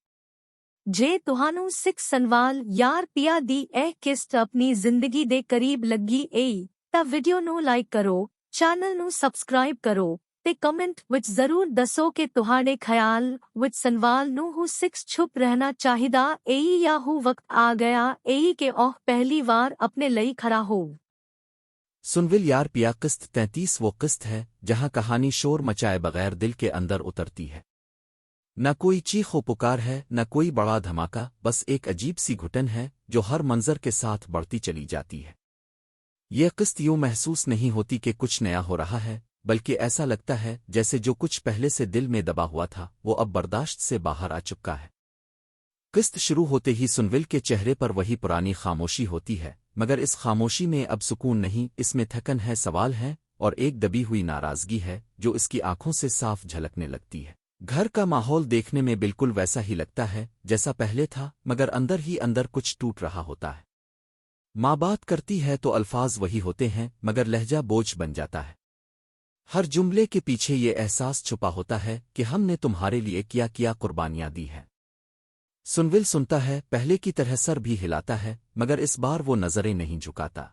ਜੇ ਤੁਹਾਨੂੰ ਸਿਕਸ ਸਨਵਾਲ ਯਾਰ ਪਿਆ ਦੀ ਇਹ ਕਿਸਟ ਆਪਣੀ ਜ਼ਿੰਦਗੀ ਦੇ ਕਰੀਬ ਲੱਗੀ ਏ, ਤਾਂ ਵੀਡੀਓ ਨੂੰ ਲਾਈਕ ਕਰੋ, ਚੈਨਲ ਨੂੰ ਸਬਸਕ੍ਰਾਈਬ ਕਰੋ, ਤੇ ਕਮੈਂਟ ਵਿੱਚ ਜ਼ਰੂਰ ਦੱਸੋ ਕਿ ਤੁਹਾਡੇ ਖਿਆਲ ਵਿੱਚ ਸਨਵਾਲ ਨੂੰ ਹੂ ਸਿਕਸ ਚੁੱਪ ਰਹਿਣਾ ਚਾਹੀਦਾ ਏ ਜਾਂ ਹੂ ਵਕਤ ਆ ਗਿਆ ਏ ਕਿ ਉਹ ਪਹਿਲੀ ਵਾਰ अपने ਲਈ खड़ा हो। सुनविल यार पिया किस्त 33 वो किस्त है जहां कहानी शोर मचाए बगैर दिल के अंदर उतरती है। न कोई चीखो पुकार है, न कोई बड़ा धमाका, बस एक अजीब सी घुटन है जो हर मंजर के साथ बढ़ती चली जाती है। यह किस्त यूं महसूस नहीं होती कि कुछ नया हो रहा है, बल्कि ऐसा लगता है जैसे जो कुछ पहले से दिल में दबा हुआ था वो अब बर्दाश्त से बाहर आ चुका है। किस्त शुरू होते ही सुनविल के चेहरे पर वही पुरानी खामोशी होती है, मगर इस खामोशी में अब सुकून नहीं, इसमें थकन है, सवाल है और एक दबी हुई नाराजगी है जो इसकी आंखों से साफ झलकने लगती है। घर का माहौल देखने में बिल्कुल वैसा ही लगता है जैसा पहले था, मगर अंदर ही अंदर कुछ टूट रहा होता है। माँ बात करती है तो अल्फाज वही होते हैं, मगर लहजा बोझ बन जाता है। हर जुमले के पीछे ये एहसास छुपा होता है कि हमने तुम्हारे लिए क्या क्या कुर्बानियां दी हैं। सुनविल सुनता है, पहले की तरह सर भी हिलाता है, मगर इस बार वो नजरें नहीं झुकाता।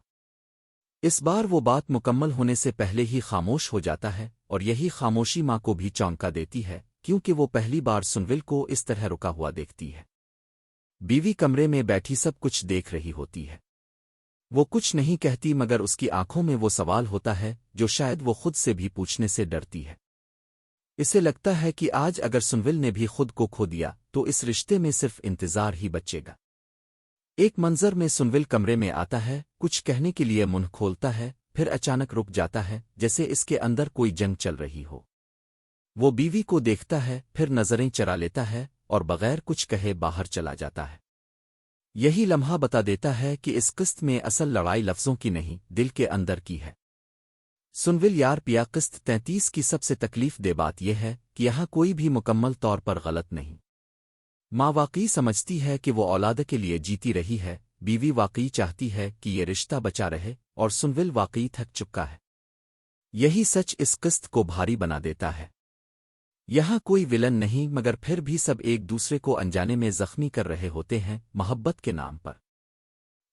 इस बार वो बात मुकम्मल होने से पहले ही खामोश हो जाता है, और यही खामोशी माँ को भी चौंका देती है, क्योंकि वो पहली बार सुनविल को इस तरह रुका हुआ देखती है। बीवी कमरे में बैठी सब कुछ देख रही होती है। वो कुछ नहीं कहती, मगर उसकी आंखों में वो सवाल होता है जो शायद वो खुद से भी पूछने से डरती है। इसे लगता है कि आज अगर सुनविल ने भी खुद को खो दिया तो इस रिश्ते में सिर्फ इंतजार ही बचेगा। एक मंजर में सुनविल कमरे में आता है, कुछ कहने के लिए मुंह खोलता है, फिर अचानक रुक जाता है जैसे इसके अंदर कोई जंग चल रही हो। वो बीवी को देखता है, फिर नजरें चरा लेता है और बगैर कुछ कहे बाहर चला जाता है। यही लम्हा बता देता है कि इस किस्त में असल लड़ाई लफ्जों की नहीं, दिल के अंदर की है। सुनविल यार पिया किस्त 33 की सबसे तकलीफ दे बात यह है कि यहाँ कोई भी मुकम्मल तौर पर गलत नहीं। माँ वाकई समझती है कि वो औलाद के लिए जीती रही है, बीवी वाकई चाहती है कि ये रिश्ता बचा रहे, और सुनविल वाकई थक चुका है। यही सच इस किस्त को भारी बना देता है। यहाँ कोई विलन नहीं, मगर फिर भी सब एक दूसरे को अनजाने में जख्मी कर रहे होते हैं मोहब्बत के नाम पर।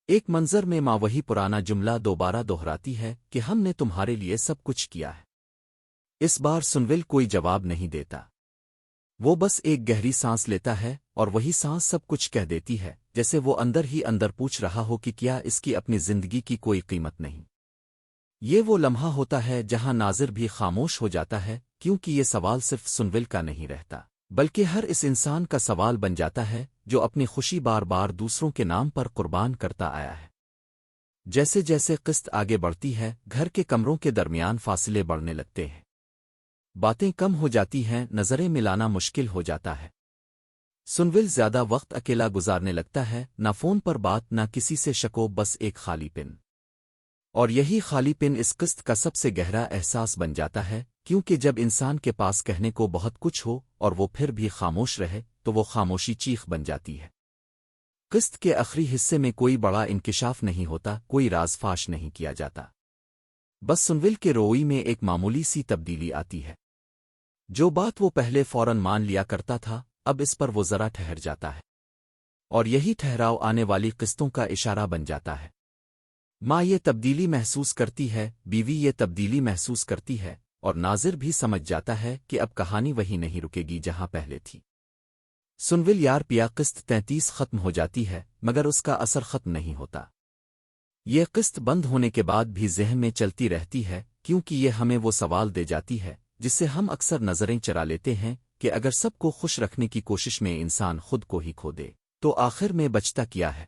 एक मंजर में माँ वही पुराना जुमला दोबारा दोहराती है कि हमने तुम्हारे लिए सब कुछ किया है। इस बार सुनविल कोई जवाब नहीं देता। वो बस एक गहरी सांस लेता है, और वही सांस सब कुछ कह देती है, जैसे वो अंदर ही अंदर पूछ रहा हो कि क्या इसकी अपनी जिंदगी की कोई कीमत नहीं। ये वो लम्हा होता है जहां नाजिर भी खामोश हो जाता है, क्योंकि ये सवाल सिर्फ सुनविल का नहीं रहता, बल्कि हर इस इंसान का सवाल बन जाता है जो अपनी खुशी बार बार दूसरों के नाम पर कुर्बान करता आया है। जैसे जैसे किस्त आगे बढ़ती है, घर के कमरों के दरमियान फासले बढ़ने लगते हैं। बातें कम हो जाती हैं, नजरें मिलाना मुश्किल हो जाता है। सुनविल ज्यादा वक्त अकेला गुजारने लगता है, ना फोन पर बात, ना किसी से शको, बस एक खाली पिन। और यही खाली पिन इस किस्त का सबसे गहरा एहसास बन जाता है, क्योंकि जब इंसान के पास कहने को बहुत कुछ हो और वो फिर भी खामोश रहे तो वो खामोशी चीख बन जाती है। किस्त के आखिरी हिस्से में कोई बड़ा इंकिशाफ नहीं होता, कोई राज फाश नहीं किया जाता। बस सुनविल के रोई में एक मामूली सी तब्दीली आती है। जो बात वो पहले फौरन मान लिया करता था, अब इस पर वो जरा ठहर जाता है, और यही ठहराव आने वाली किस्तों का इशारा बन जाता है। माँ ये तब्दीली महसूस करती है, बीवी ये तब्दीली महसूस करती है, और नाजिर भी समझ जाता है कि अब कहानी वही नहीं रुकेगी जहां पहले थी। सुनविल यार पिया किस्त 33 खत्म हो जाती है, मगर उसका असर खत्म नहीं होता। ये किस्त बंद होने के बाद भी ज़हन में चलती रहती है, क्योंकि ये हमें वो सवाल दे जाती है जिससे हम अक्सर नजरें चरा लेते हैं कि अगर सबको खुश रखने की कोशिश में इंसान खुद को ही खो दे तो आखिर में बचता क्या है।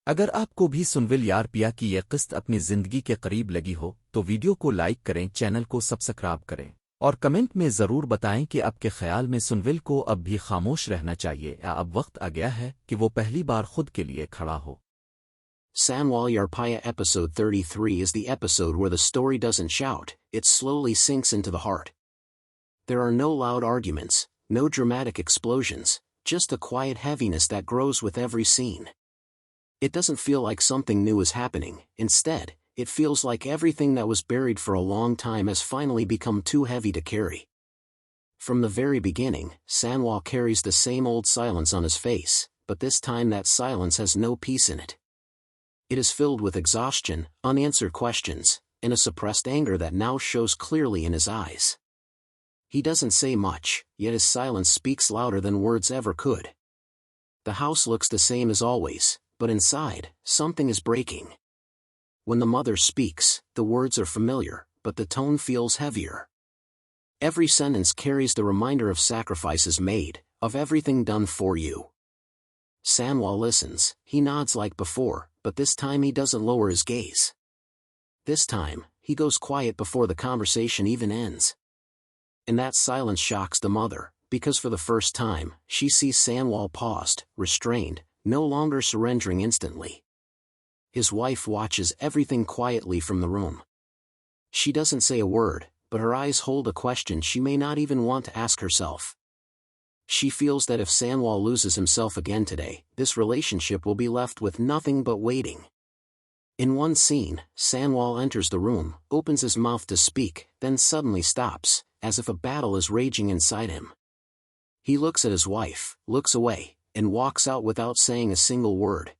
अगर आपको भी सुनविल यार पिया की यह किस्त अपनी जिंदगी के करीब लगी हो तो वीडियो को लाइक करें, चैनल को सब्सक्राइब करें, और कमेंट में ज़रूर बताएं कि आपके ख्याल में सुनविल को अब भी खामोश रहना चाहिए या अब वक्त आ गया है कि वो पहली बार खुद के लिए खड़ा हो। Sanwal Yarpaya episode 33 is the episode where the story doesn't shout, it slowly sinks into the heart. There are no loud arguments, no dramatic explosions, just a quiet heaviness that grows with every scene. It doesn't feel like something new is happening, instead, it feels like everything that was buried for a long time has finally become too heavy to carry. From the very beginning, Sanwal carries the same old silence on his face, but this time that silence has no peace in it. It is filled with exhaustion, unanswered questions, and a suppressed anger that now shows clearly in his eyes. He doesn't say much, yet his silence speaks louder than words ever could. The house looks the same as always, but inside, something is breaking. When the mother speaks, the words are familiar, but the tone feels heavier. Every sentence carries the reminder of sacrifices made, of everything done for you. Sanwal listens, he nods like before, but this time he doesn't lower his gaze. This time, he goes quiet before the conversation even ends. And that silence shocks the mother, because for the first time, she sees Sanwal paused, restrained, no longer surrendering instantly. His wife watches everything quietly from the room. She doesn't say a word, but her eyes hold a question she may not even want to ask herself. She feels that if Sanwal loses himself again today, this relationship will be left with nothing but waiting. In one scene, Sanwal enters the room, opens his mouth to speak, then suddenly stops, as if a battle is raging inside him. He looks at his wife, looks away, and walks out without saying a single word.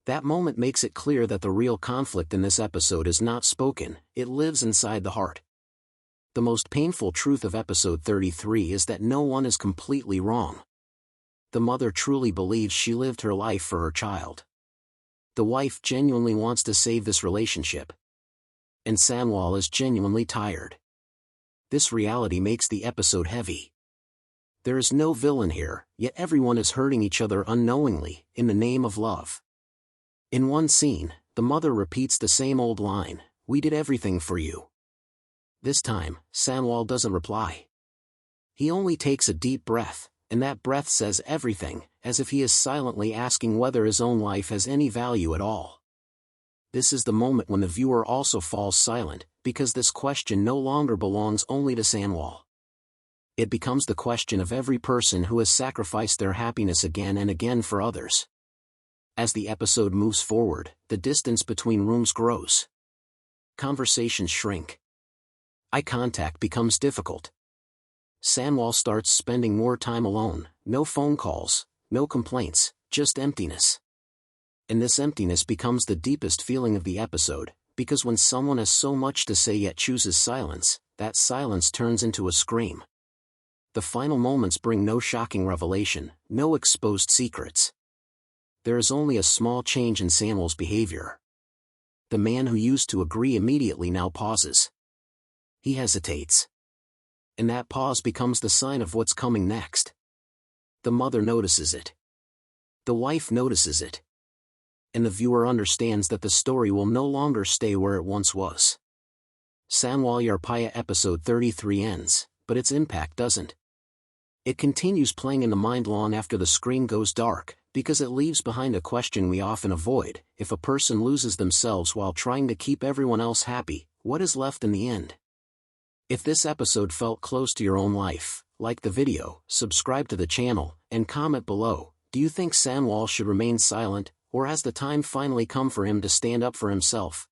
That moment makes it clear that the real conflict in this episode is not spoken, it lives inside the heart. The most painful truth of episode 33 is that no one is completely wrong. The mother truly believes she lived her life for her child. The wife genuinely wants to save this relationship. And Sanwal is genuinely tired. This reality makes the episode heavy. There is no villain here, yet everyone is hurting each other unknowingly, in the name of love. In one scene, the mother repeats the same old line, "We did everything for you." This time, Sanwal doesn't reply. He only takes a deep breath, and that breath says everything, as if he is silently asking whether his own life has any value at all. This is the moment when the viewer also falls silent, because this question no longer belongs only to Sanwal. It becomes the question of every person who has sacrificed their happiness again and again for others. As the episode moves forward, the distance between rooms grows. Conversations shrink. Eye contact becomes difficult. Sanwal starts spending more time alone, no phone calls, no complaints, just emptiness. And this emptiness becomes the deepest feeling of the episode, because when someone has so much to say yet chooses silence, that silence turns into a scream. The final moments bring no shocking revelation, no exposed secrets. There is only a small change in Sanwal's behavior. The man who used to agree immediately now pauses. He hesitates. And that pause becomes the sign of what's coming next. The mother notices it. The wife notices it. And the viewer understands that the story will no longer stay where it once was. Sanwal Yar Paya episode 33 ends, but its impact doesn't. It continues playing in the mind long after the screen goes dark, because it leaves behind a question we often avoid: if a person loses themselves while trying to keep everyone else happy, what is left in the end? If this episode felt close to your own life, like the video, subscribe to the channel, and comment below. Do you think Sanwal should remain silent, or has the time finally come for him to stand up for himself?